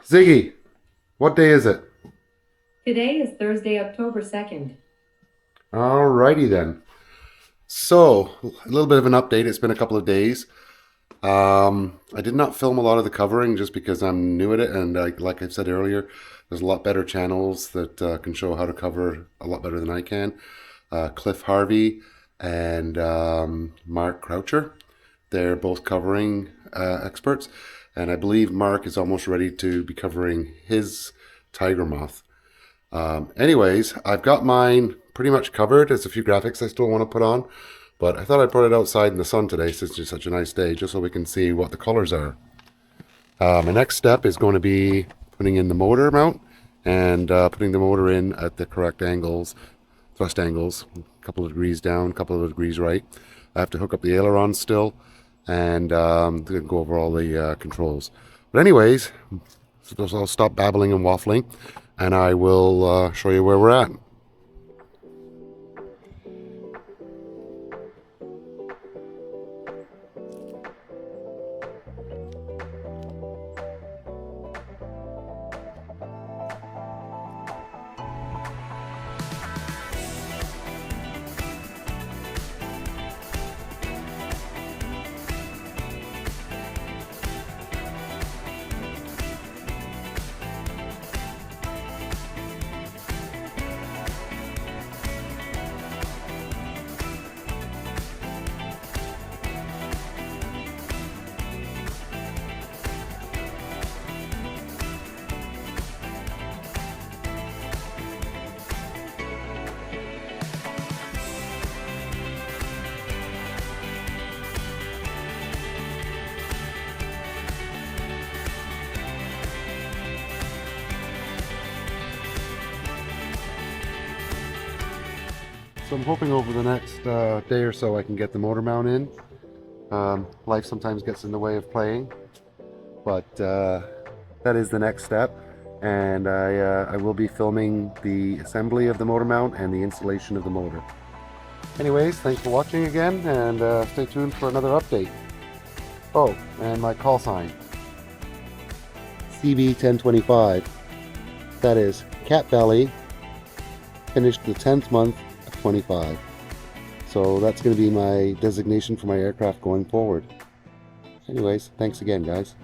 Ziggy, what day is it? Today is Thursday, October 2nd. Alrighty then. So, a little bit of an update. It's been a couple of days. I did not film a lot of the covering just because I'm new at it, and like I said earlier, there's a lot better channels that can show how to cover a lot better than I can. Cliff Harvey and Mark Croucher. They're both covering experts, and I believe Mark is almost ready to be covering his tiger moth. Anyways, I've got mine pretty much covered. There's a few graphics I still want to put on, but I thought I'd put it outside in the sun today since it's such a nice day, just so we can see what the colors are. My next step is going to be putting in the motor mount and putting the motor in at the correct angles, thrust angles, a couple of degrees down, a couple of degrees right. I have to hook up the ailerons still and go over all the controls. But anyways, so I'll stop babbling and waffling, and I will show you where we're at. So I'm hoping over the next day or so I can get the motor mount in. Life sometimes gets in the way of playing, but that is the next step. And I will be filming the assembly of the motor mount and the installation of the motor. Anyways, thanks for watching again, and stay tuned for another update. Oh, and my call sign. CV1025. That is Cat Belly, finished the 10th month of 25. So that's going to be my designation for my aircraft going forward. Anyways, thanks again, guys.